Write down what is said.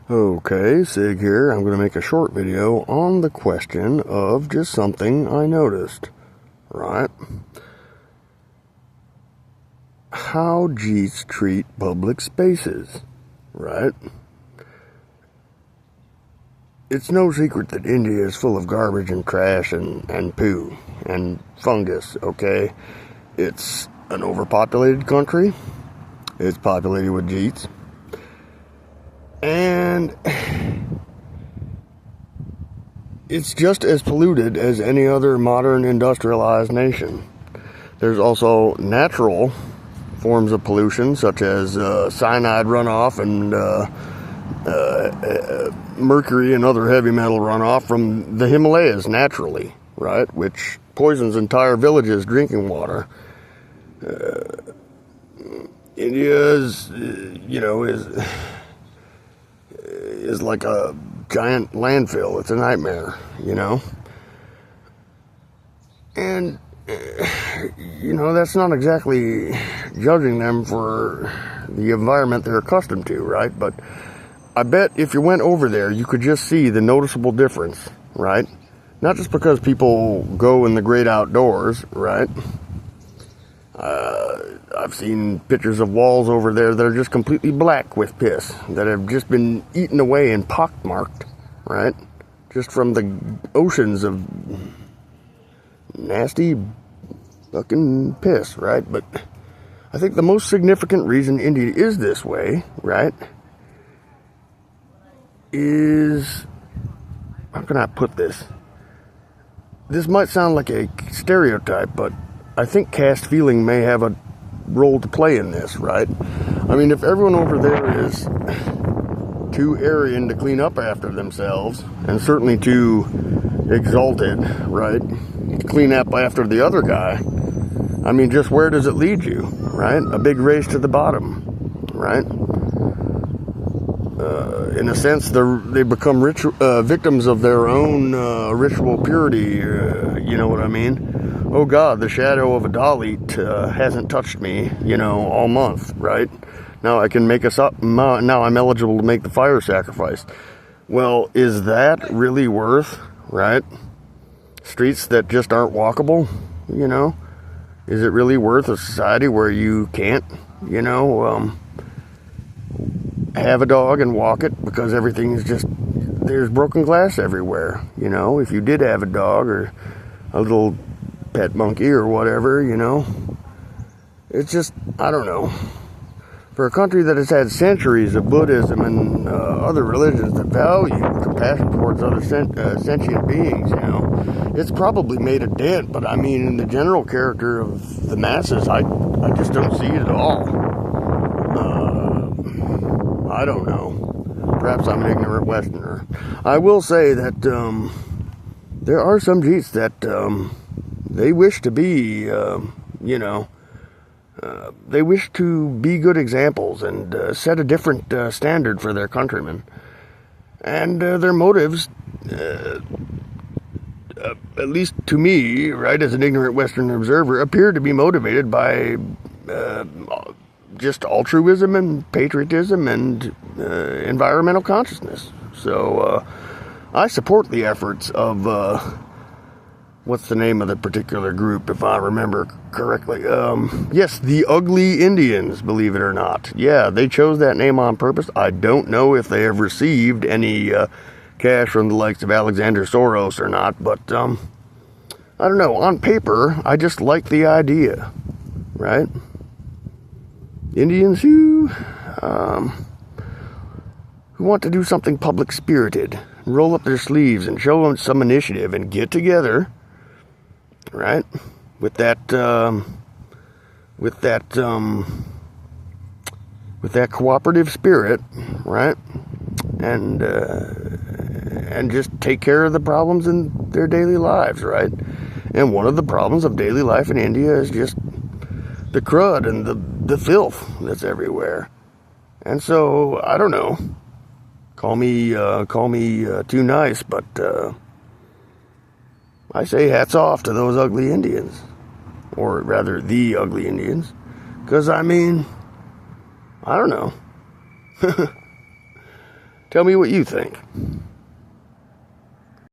Okay, Sig here. I'm going to make a short video on the question of just something I noticed, right? How Jeets treat public spaces, right? It's no secret that India is full of garbage and trash and poo and fungus, okay? It's an overpopulated country. It's populated with Jeets. And it's just as polluted as any other modern industrialized nation. There's also natural forms of pollution, such as cyanide runoff and mercury and other heavy metal runoff from the Himalayas naturally, right? Which poisons entire villages' drinking water. India is like a giant landfill. It's a nightmare, And, that's not exactly judging them for the environment they're accustomed to, right? But I bet if you went over there, you could just see the noticeable difference, right? Not just because people go in the great outdoors, right? I've seen pictures of walls over there that are just completely black with piss, that have just been eaten away and pockmarked, right? Just from the oceans of nasty fucking piss, right? But I think the most significant reason India is this way, right, is, how can I put this? This might sound like a stereotype, but I think caste feeling may have a role to play in this, right? I mean, if everyone over there is too arrogant to clean up after themselves, and certainly too exalted, right, to clean up after the other guy, I mean, just where does it lead you, right? A big race to the bottom, right? In a sense, they become victims of their own ritual purity, you know what I mean? Oh God, the shadow of a Dalit hasn't touched me, all month, right? Now I can make now I'm eligible to make the fire sacrifice. Well, is that really worth, right? Streets that just aren't walkable, Is it really worth a society where you can't, have a dog and walk it because everything's there's broken glass everywhere, If you did have a dog or a little pet monkey or whatever, it's just, I don't know. For a country that has had centuries of Buddhism and other religions that value compassion towards other sentient beings, it's probably made a dent. But I mean, in the general character of the masses, I just don't see it at all. I don't know. Perhaps I'm an ignorant Westerner. I will say that there are some Jeets that they wish to be, they wish to be good examples and set a different standard for their countrymen. And their motives, at least to me, right, as an ignorant Western observer, appear to be motivated by just altruism and patriotism and environmental consciousness. So I support the efforts of what's the name of the particular group, if I remember correctly? Yes, the Ugly Indians, believe it or not. Yeah, they chose that name on purpose. I don't know if they have received any cash from the likes of Alexander Soros or not, but I don't know. On paper, I just like the idea, right? Indians who want to do something public-spirited, roll up their sleeves and show them some initiative and get together, right? With that cooperative spirit, right? And just take care of the problems in their daily lives, right? And one of the problems of daily life in India is just the crud and the filth that's everywhere. And so, I don't know. Call me too nice, but I say hats off to those ugly Indians, or rather the ugly Indians, because I mean, I don't know. Tell me what you think.